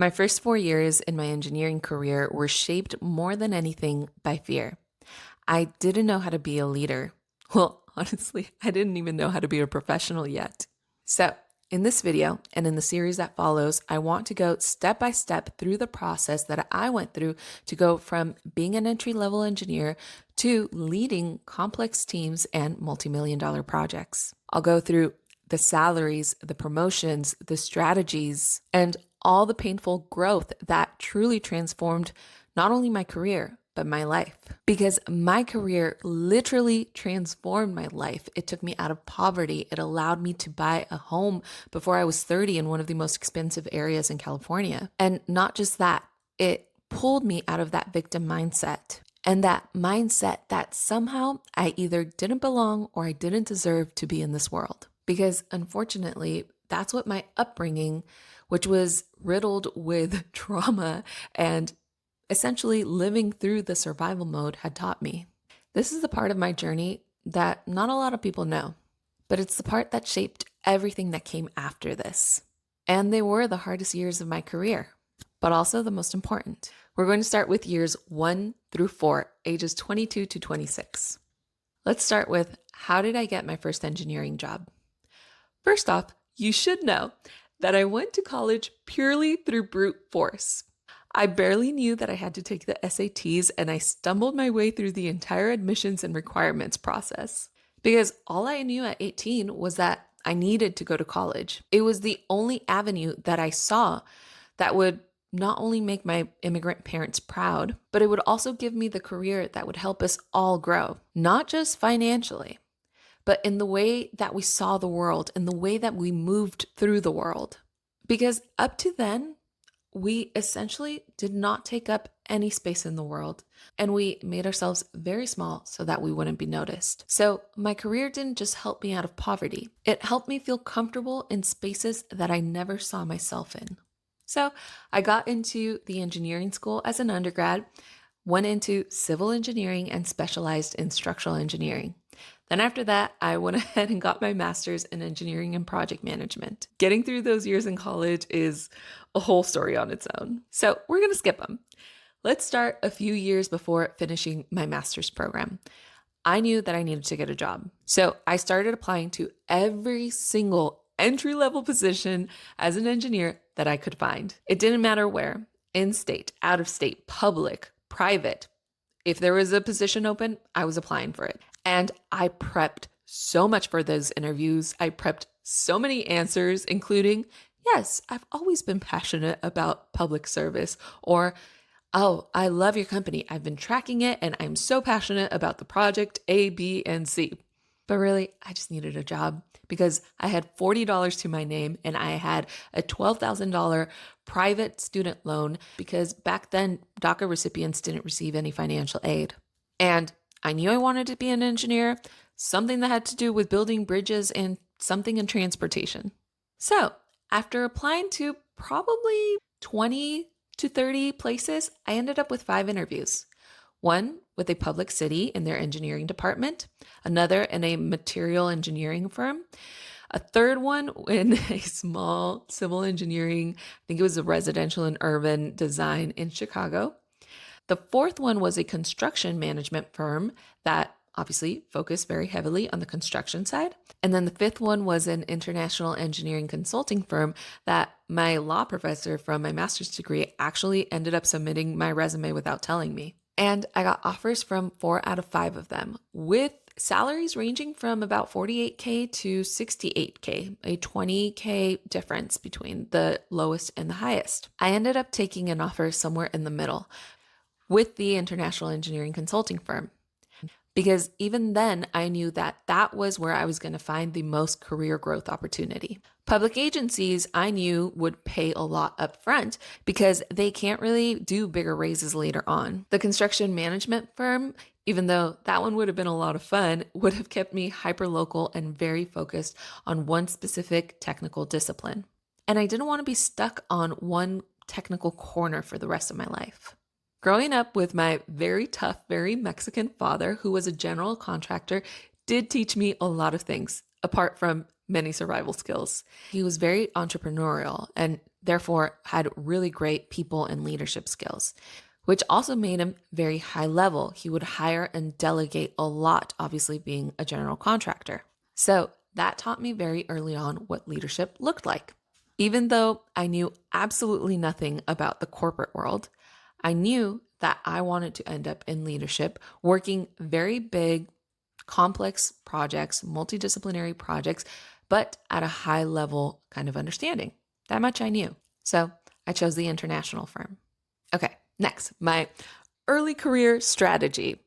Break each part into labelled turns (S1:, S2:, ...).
S1: My first 4 years in my engineering career were shaped more than anything by fear. I didn't know how to be a leader. Well, honestly, I didn't even know how to be a professional yet. So, in this video and in the series that follows, I want to go step by step through the process that I went through to go from being an entry level engineer to leading complex teams and multi-million dollar projects. I'll go through the salaries, the promotions, the strategies, and all the painful growth that truly transformed not only my career, but my life. Because my career literally transformed my life. It took me out of poverty. It allowed me to buy a home before I was 30 in one of the most expensive areas in California. And not just that, it pulled me out of that victim mindset. And that mindset that somehow I either didn't belong or I didn't deserve to be in this world. Because unfortunately, that's what my upbringing, which was riddled with trauma and essentially living through the survival mode, had taught me. This is the part of my journey that not a lot of people know, but it's the part that shaped everything that came after this. And they were the hardest years of my career, but also the most important. We're going to start with years 1 through 4, ages 22 to 26. Let's start with, how did I get my first engineering job? First off, you should know that I went to college purely through brute force. I barely knew that I had to take the SATs, and I stumbled my way through the entire admissions and requirements process. Because all I knew at 18 was that I needed to go to college. It was the only avenue that I saw that would not only make my immigrant parents proud, but it would also give me the career that would help us all grow, not just financially, but in the way that we saw the world, in the way that we moved through the world. Because up to then, we essentially did not take up any space in the world, and we made ourselves very small so that we wouldn't be noticed. So my career didn't just help me out of poverty. It helped me feel comfortable in spaces that I never saw myself in. So I got into the engineering school as an undergrad, went into civil engineering and specialized in structural engineering. Then after that, I went ahead and got my master's in engineering and project management. Getting through those years in college is a whole story on its own. So we're going to skip them. Let's start a few years before finishing my master's program. I knew that I needed to get a job. So I started applying to every single entry-level position as an engineer that I could find. It didn't matter where, in-state, out-of-state, public, private. If there was a position open, I was applying for it. And I prepped so much for those interviews. I prepped so many answers, including, yes, I've always been passionate about public service, or, oh, I love your company. I've been tracking it and I'm so passionate about the project A, B, and C. But really, I just needed a job because I had $40 to my name and I had a $12,000 private student loan because back then DACA recipients didn't receive any financial aid. And I knew I wanted to be an engineer, something that had to do with building bridges and something in transportation. So after applying to probably 20 to 30 places, I ended up with 5 interviews. One with a public city in their engineering department, another in a material engineering firm, a third one in a small civil engineering, I think it was a residential and urban design in Chicago. The fourth one was a construction management firm that obviously focused very heavily on the construction side. And then the fifth one was an international engineering consulting firm that my law professor from my master's degree actually ended up submitting my resume without telling me. And I got offers from 4 out of 5 of them, with salaries ranging from about $48K to $68K, a $20K difference between the lowest and the highest. I ended up taking an offer somewhere in the middle with the international engineering consulting firm, because even then I knew that that was where I was going to find the most career growth opportunity. Public agencies I knew would pay a lot up front because they can't really do bigger raises later on. The construction management firm, even though that one would have been a lot of fun, would have kept me hyper-local and very focused on one specific technical discipline. And I didn't want to be stuck on one technical corner for the rest of my life. Growing up with my very tough, very Mexican father, who was a general contractor, did teach me a lot of things, apart from many survival skills. He was very entrepreneurial and therefore had really great people and leadership skills, which also made him very high level. He would hire and delegate a lot, obviously being a general contractor. So that taught me very early on what leadership looked like. Even though I knew absolutely nothing about the corporate world, I knew that I wanted to end up in leadership, working very big, complex projects, multidisciplinary projects, but at a high level kind of understanding. That much I knew. So I chose the international firm. Okay, next, my early career strategy.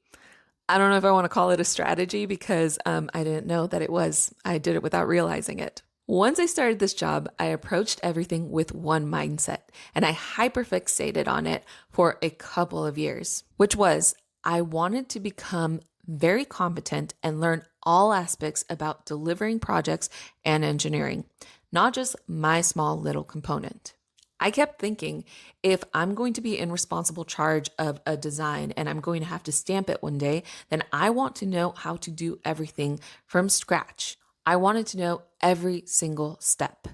S1: I don't know if I want to call it a strategy because I didn't know that it was. I did it without realizing it. Once I started this job, I approached everything with one mindset and I hyperfixated on it for a couple of years, which was I wanted to become very competent and learn all aspects about delivering projects and engineering, not just my small little component. I kept thinking if I'm going to be in responsible charge of a design and I'm going to have to stamp it one day, then I want to know how to do everything from scratch. I wanted to know every single step,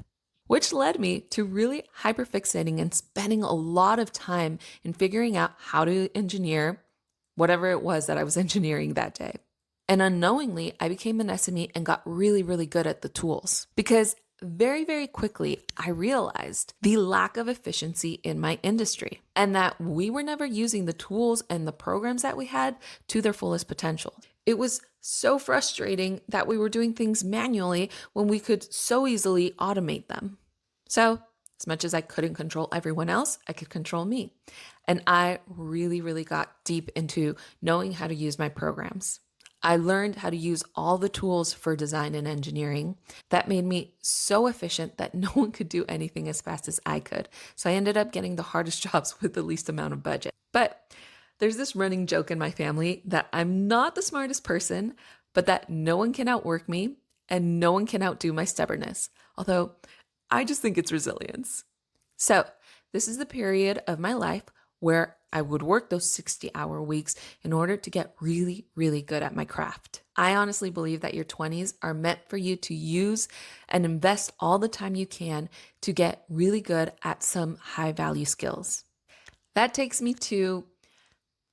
S1: which led me to really hyperfixating and spending a lot of time in figuring out how to engineer whatever it was that I was engineering that day. And unknowingly, I became an SME and got really, really good at the tools because very, very quickly, I realized the lack of efficiency in my industry and that we were never using the tools and the programs that we had to their fullest potential. It was so frustrating that we were doing things manually when we could so easily automate them. So, as much as I couldn't control everyone else, I could control me. And I really, really got deep into knowing how to use my programs. I learned how to use all the tools for design and engineering. That made me so efficient that no one could do anything as fast as I could. So I ended up getting the hardest jobs with the least amount of budget. But there's this running joke in my family that I'm not the smartest person, but that no one can outwork me and no one can outdo my stubbornness. Although I just think it's resilience. So this is the period of my life where I would work those 60-hour weeks in order to get really, really good at my craft. I honestly believe that your 20s are meant for you to use and invest all the time you can to get really good at some high value skills. That takes me to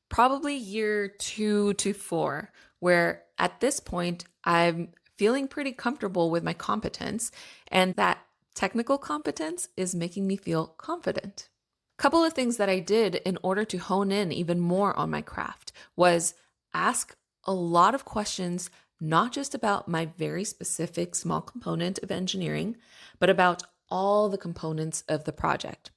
S1: probably year 2 to 4, where at this point, I'm feeling pretty comfortable with my competence, and that technical competence is making me feel confident. Couple of things that I did in order to hone in even more on my craft was ask a lot of questions, not just about my very specific small component of engineering, but about all the components of the project.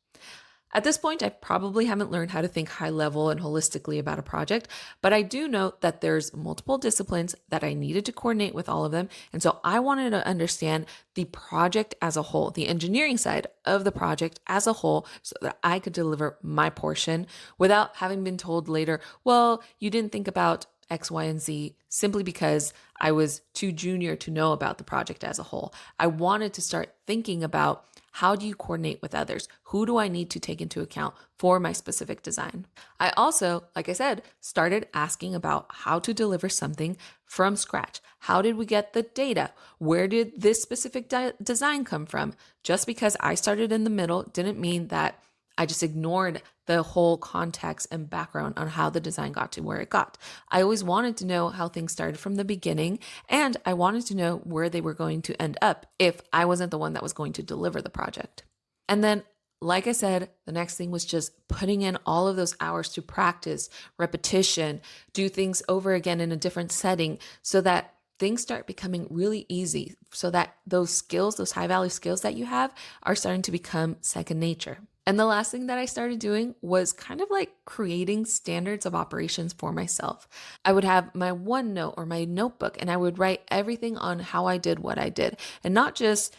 S1: At this point, I probably haven't learned how to think high level and holistically about a project, but I do know that there's multiple disciplines that I needed to coordinate with all of them. And so I wanted to understand the project as a whole, the engineering side of the project as a whole, so that I could deliver my portion without having been told later, well, you didn't think about X, Y, and Z simply because I was too junior to know about the project as a whole. I wanted to start thinking about how do you coordinate with others? Who do I need to take into account for my specific design? I also, like I said, started asking about how to deliver something from scratch. How did we get the data? Where did this specific design come from? Just because I started in the middle didn't mean that I just ignored the whole context and background on how the design got to where it got. I always wanted to know how things started from the beginning, and I wanted to know where they were going to end up if I wasn't the one that was going to deliver the project. And then, like I said, the next thing was just putting in all of those hours to practice, repetition, do things over again in a different setting so that things start becoming really easy, so that those skills, those high value skills that you have are starting to become second nature. And the last thing that I started doing was kind of like creating standards of operations for myself. I would have my OneNote or my notebook and I would write everything on how I did what I did. And not just,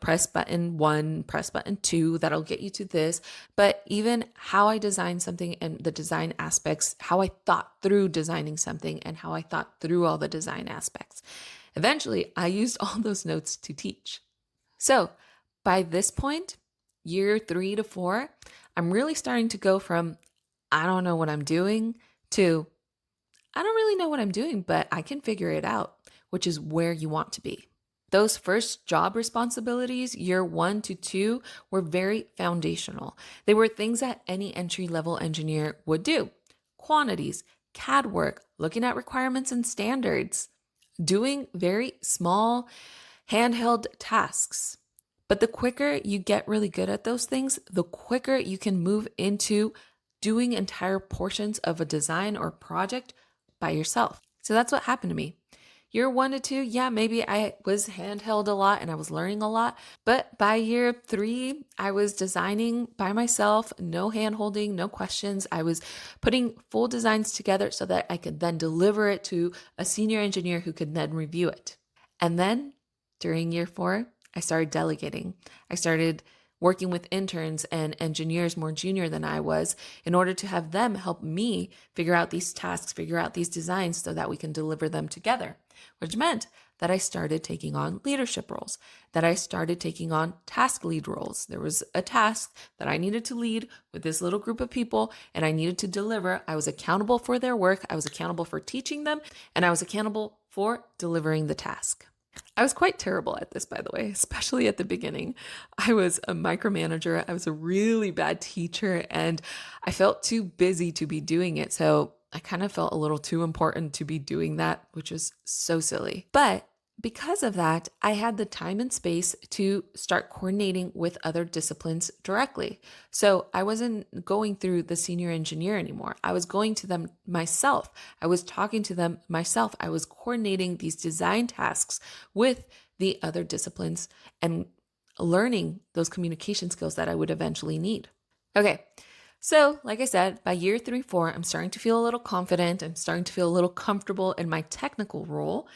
S1: press button 1, press button 2, that'll get you to this, but even how I designed something and the design aspects, how I thought through designing something and how I thought through all the design aspects. Eventually, I used all those notes to teach. So by this point, year 3 to 4, I'm really starting to go from, I don't know what I'm doing to, I don't really know what I'm doing, but I can figure it out, which is where you want to be. Those first job responsibilities, year 1 to 2, were very foundational. They were things that any entry level engineer would do: quantities, CAD work, looking at requirements and standards, doing very small handheld tasks. But the quicker you get really good at those things, the quicker you can move into doing entire portions of a design or project by yourself. So that's what happened to me. Year 1 to 2, yeah, maybe I was handheld a lot and I was learning a lot. But by year 3, I was designing by myself, no hand holding, no questions. I was putting full designs together so that I could then deliver it to a senior engineer who could then review it. And then during year 4, I started delegating. I started working with interns and engineers more junior than I was in order to have them help me figure out these tasks, figure out these designs so that we can deliver them together, which meant that I started taking on leadership roles, that I started taking on task lead roles. There was a task that I needed to lead with this little group of people and I needed to deliver. I was accountable for their work. I was accountable for teaching them, and I was accountable for delivering the task. I was quite terrible at this, by the way, especially at the beginning. I was a micromanager. I was a really bad teacher, and I felt too busy to be doing it. So I kind of felt a little too important to be doing that, which was so silly. But because of that, I had the time and space to start coordinating with other disciplines directly. So I wasn't going through the senior engineer anymore. I was going to them myself. I was talking to them myself. I was coordinating these design tasks with the other disciplines and learning those communication skills that I would eventually need. Okay. So, like I said, by year 3, 4, I'm starting to feel a little confident. I'm starting to feel a little comfortable in my technical role,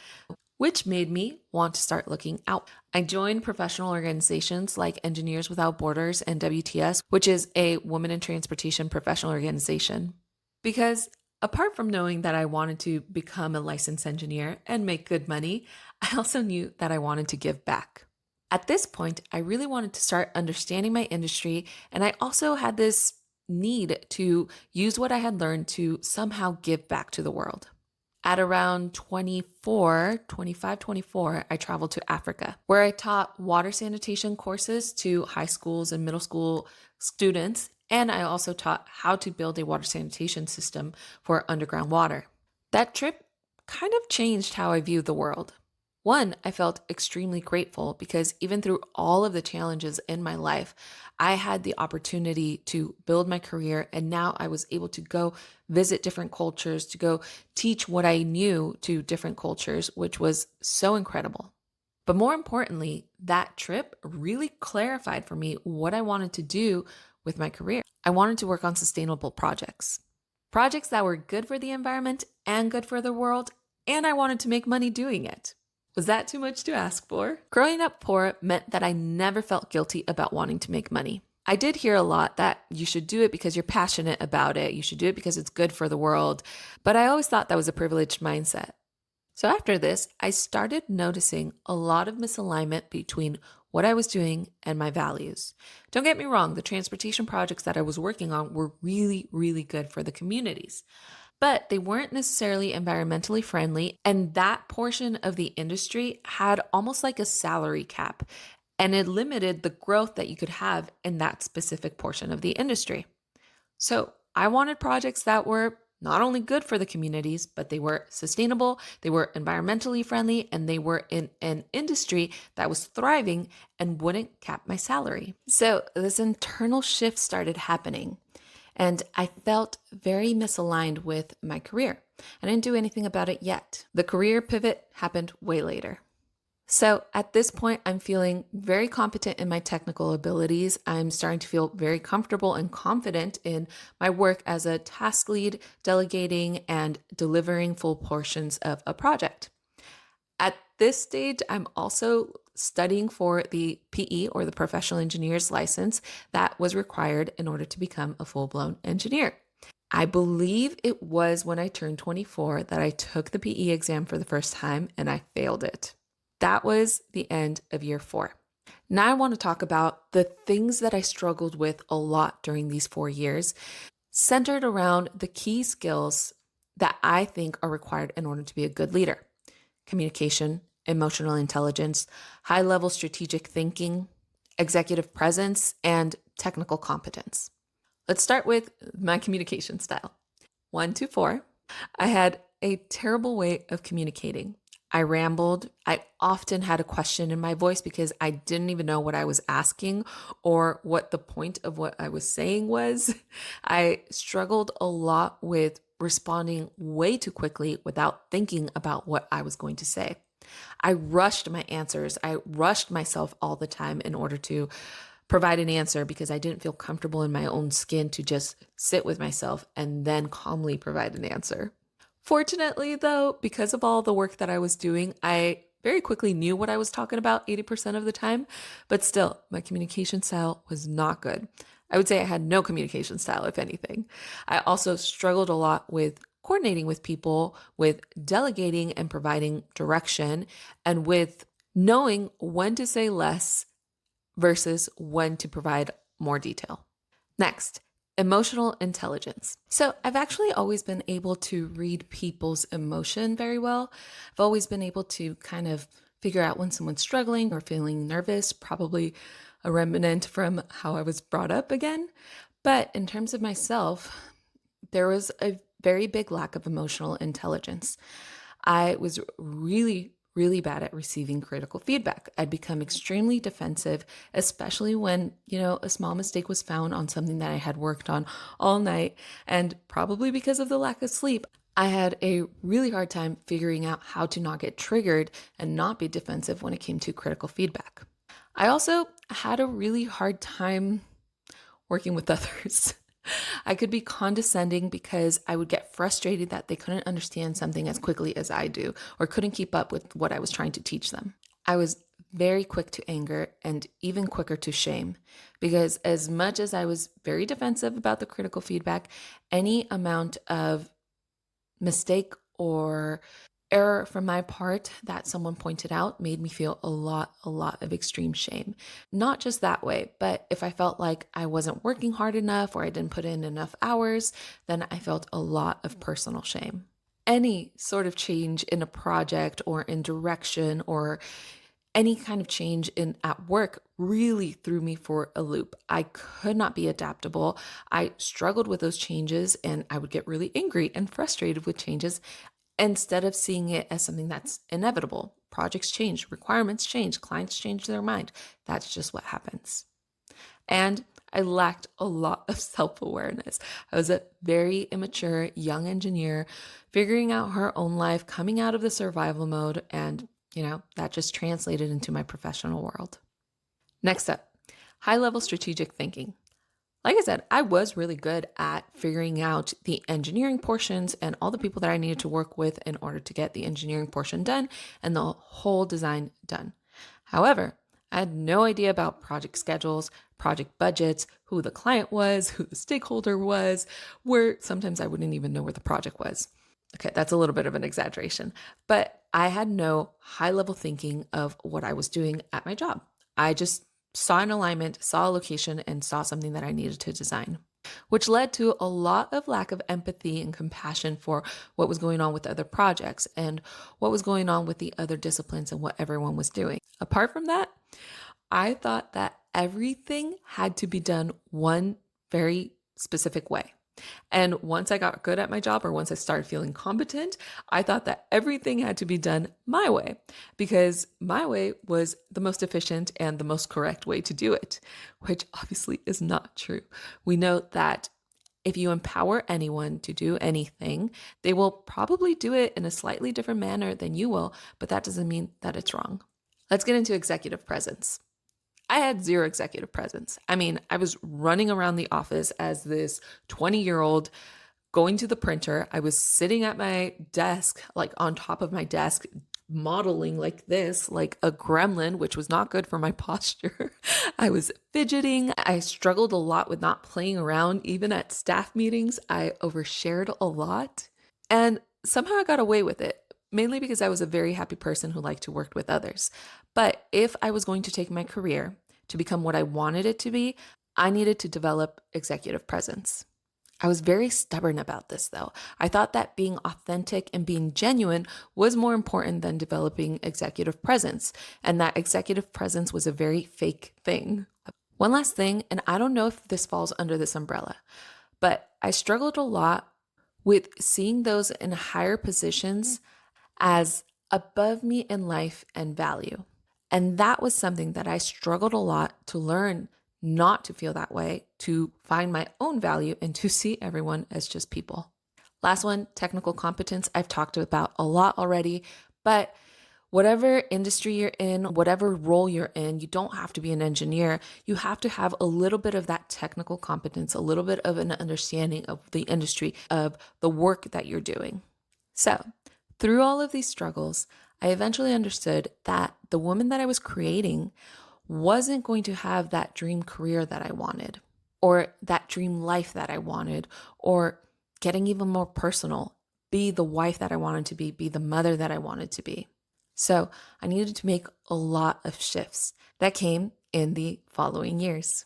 S1: which made me want to start looking out. I joined professional organizations like Engineers Without Borders and WTS, which is a women in transportation professional organization. Because apart from knowing that I wanted to become a licensed engineer and make good money, I also knew that I wanted to give back. At this point, I really wanted to start understanding my industry, and I also had this need to use what I had learned to somehow give back to the world. At around 24, I traveled to Africa, where I taught water sanitation courses to high schools and middle school students, and I also taught how to build a water sanitation system for underground water. That trip kind of changed how I viewed the world. One, I felt extremely grateful because even through all of the challenges in my life, I had the opportunity to build my career, and now I was able to go visit different cultures, to go teach what I knew to different cultures, which was so incredible. But more importantly, that trip really clarified for me what I wanted to do with my career. I wanted to work on sustainable projects, projects that were good for the environment and good for the world, and I wanted to make money doing it. Was that too much to ask for? Growing up poor meant that I never felt guilty about wanting to make money. I did hear a lot that you should do it because you're passionate about it. You should do it because it's good for the world. But I always thought that was a privileged mindset. So after this, I started noticing a lot of misalignment between what I was doing and my values. Don't get me wrong, the transportation projects that I was working on were really, really good for the communities, but they weren't necessarily environmentally friendly. And that portion of the industry had almost like a salary cap, and it limited the growth that you could have in that specific portion of the industry. So I wanted projects that were not only good for the communities, but they were sustainable, they were environmentally friendly, and they were in an industry that was thriving and wouldn't cap my salary. So this internal shift started happening. And I felt very misaligned with my career. I didn't do anything about it yet. The career pivot happened way later. So at this point, I'm feeling very competent in my technical abilities. I'm starting to feel very comfortable and confident in my work as a task lead, delegating and delivering full portions of a project. At this stage, I'm also studying for the PE, or the professional engineer's license, that was required in order to become a full-blown engineer. I believe it was when I turned 24 that I took the PE exam for the first time and I failed it. That was the end of year 4. Now I want to talk about the things that I struggled with a lot during these 4 years, centered around the key skills that I think are required in order to be a good leader: communication emotional intelligence, high level strategic thinking, executive presence, and technical competence. Let's start with my communication style. 1 to 4. I had a terrible way of communicating. I rambled. I often had a question in my voice because I didn't even know what I was asking or what the point of what I was saying was. I struggled a lot with responding way too quickly without thinking about what I was going to say. I rushed my answers. I rushed myself all the time in order to provide an answer because I didn't feel comfortable in my own skin to just sit with myself and then calmly provide an answer. Fortunately, though, because of all the work that I was doing, I very quickly knew what I was talking about 80% of the time, but still, my communication style was not good. I would say I had no communication style, if anything. I also struggled a lot with coordinating with people, with delegating and providing direction, and with knowing when to say less versus when to provide more detail. Next, emotional intelligence. So I've actually always been able to read people's emotion very well. I've always been able to kind of figure out when someone's struggling or feeling nervous, probably a remnant from how I was brought up again. But in terms of myself, there was a very big lack of emotional intelligence. I was really bad at receiving critical feedback. I'd become extremely defensive, especially when, a small mistake was found on something that I had worked on all night. And probably because of the lack of sleep, I had a really hard time figuring out how to not get triggered and not be defensive when it came to critical feedback. I also had a really hard time working with others. I could be condescending because I would get frustrated that they couldn't understand something as quickly as I do or couldn't keep up with what I was trying to teach them. I was very quick to anger and even quicker to shame because as much as I was very defensive about the critical feedback, any amount of mistake or error from my part that someone pointed out made me feel a lot of extreme shame. Not just that way, but if I felt like I wasn't working hard enough or I didn't put in enough hours, then I felt a lot of personal shame. Any sort of change in a project or in direction or any kind of change in at work really threw me for a loop. I could not be adaptable. I struggled with those changes and I would get really angry and frustrated with changes instead of seeing it as something that's inevitable. Projects change, requirements change, clients change their mind. That's just what happens. And I lacked a lot of self awareness. I was a very immature young engineer figuring out her own life, coming out of the survival mode, and that just translated into my professional world. Next up, high level strategic thinking. Like I said, I was really good at figuring out the engineering portions and all the people that I needed to work with in order to get the engineering portion done and the whole design done. However, I had no idea about project schedules, project budgets, who the client was, who the stakeholder was, where sometimes I wouldn't even know where the project was. Okay, that's a little bit of an exaggeration, but I had no high level thinking of what I was doing at my job. I just saw an alignment, saw a location, and saw something that I needed to design, which led to a lot of lack of empathy and compassion for what was going on with other projects and what was going on with the other disciplines and what everyone was doing. Apart from that, I thought that everything had to be done one very specific way. And once I got good at my job or once I started feeling competent, I thought that everything had to be done my way because my way was the most efficient and the most correct way to do it, which obviously is not true. We know that if you empower anyone to do anything, they will probably do it in a slightly different manner than you will, but that doesn't mean that it's wrong. Let's get into executive presence. I had zero executive presence. I mean, I was running around the office as this 20-year-old going to the printer. I was sitting at my desk, like on top of my desk, modeling like this, like a gremlin, which was not good for my posture. I was fidgeting. I struggled a lot with not playing around. Even at staff meetings, I overshared a lot. And somehow I got away with it, mainly because I was a very happy person who liked to work with others. But if I was going to take my career to become what I wanted it to be, I needed to develop executive presence. I was very stubborn about this though. I thought that being authentic and being genuine was more important than developing executive presence, and that executive presence was a very fake thing. One last thing, and I don't know if this falls under this umbrella, but I struggled a lot with seeing those in higher positions as above me in life and value. And that was something that I struggled a lot to learn not to feel that way, to find my own value, and to see everyone as just people. Last one, technical competence. I've talked about a lot already, but whatever industry you're in, whatever role you're in, you don't have to be an engineer. You have to have a little bit of that technical competence, a little bit of an understanding of the industry, of the work that you're doing. So, through all of these struggles, I eventually understood that the woman that I was creating wasn't going to have that dream career that I wanted, or that dream life that I wanted, or getting even more personal, be the wife that I wanted to be the mother that I wanted to be. So I needed to make a lot of shifts that came in the following years.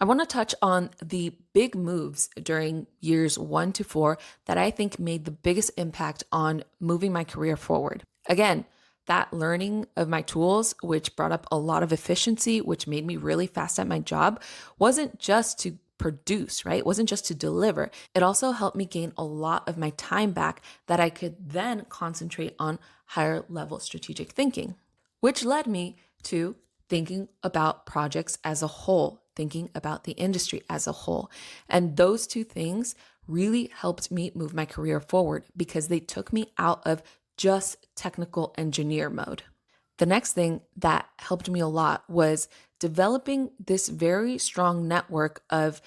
S1: I want to touch on the big moves during years 1 to 4 that I think made the biggest impact on moving my career forward. Again, that learning of my tools, which brought up a lot of efficiency, which made me really fast at my job, wasn't just to produce, right? It wasn't just to deliver. It also helped me gain a lot of my time back that I could then concentrate on higher level strategic thinking, which led me to thinking about projects as a whole, thinking about the industry as a whole. And those two things really helped me move my career forward because they took me out of just technical engineer mode. The next thing that helped me a lot was developing this very strong network of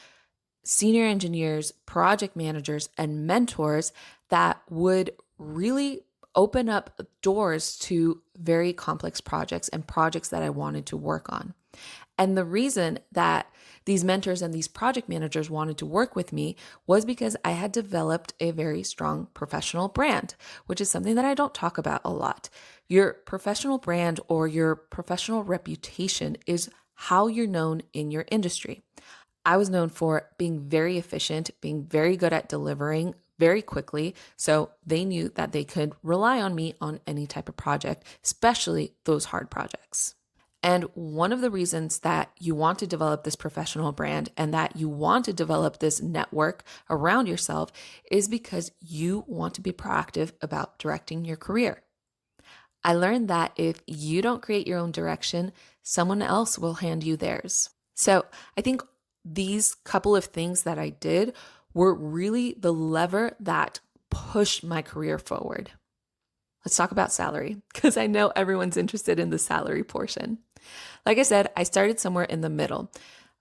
S1: senior engineers, project managers, and mentors that would really open up doors to very complex projects and projects that I wanted to work on. And the reason that these mentors and these project managers wanted to work with me was because I had developed a very strong professional brand, which is something that I don't talk about a lot. Your professional brand or your professional reputation is how you're known in your industry. I was known for being very efficient, being very good at delivering very quickly. So they knew that they could rely on me on any type of project, especially those hard projects. And one of the reasons that you want to develop this professional brand and that you want to develop this network around yourself is because you want to be proactive about directing your career. I learned that if you don't create your own direction, someone else will hand you theirs. So I think these couple of things that I did were really the lever that pushed my career forward. Let's talk about salary because I know everyone's interested in the salary portion. Like I said, I started somewhere in the middle.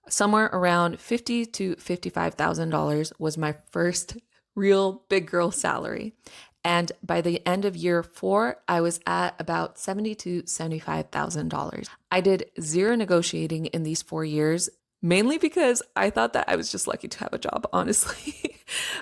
S1: Somewhere around $50,000 to $55,000 was my first real big girl salary. And by the end of year 4, I was at about $70,000 to $75,000. I did zero negotiating in these 4 years, mainly because I thought that I was just lucky to have a job, honestly.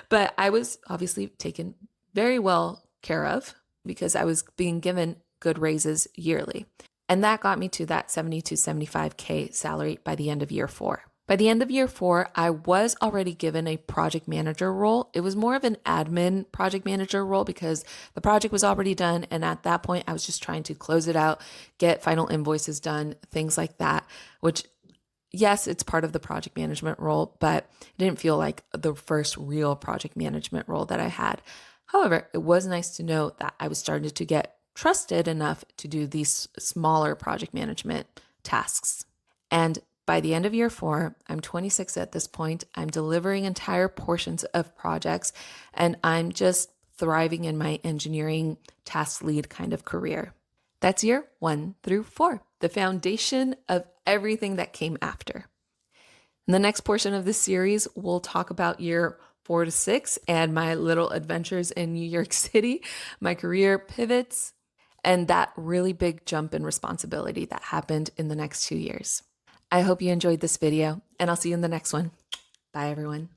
S1: But I was obviously taken very well care of because I was being given good raises yearly. And that got me to that 70 to 75K salary by the end of year 4. By the end of year 4, I was already given a project manager role. It was more of an admin project manager role because the project was already done. And at that point, I was just trying to close it out, get final invoices done, things like that, which yes, it's part of the project management role, but it didn't feel like the first real project management role that I had. However, it was nice to know that I was starting to get trusted enough to do these smaller project management tasks. And by the end of year 4, I'm 26 at this point. I'm delivering entire portions of projects, and I'm just thriving in my engineering task lead kind of career. That's year 1 through 4, the foundation of everything that came after. In the next portion of this series, we'll talk about year 4 to 6 and my little adventures in New York City, my career pivots, and that really big jump in responsibility that happened in the next 2 years. I hope you enjoyed this video, and I'll see you in the next one. Bye, everyone.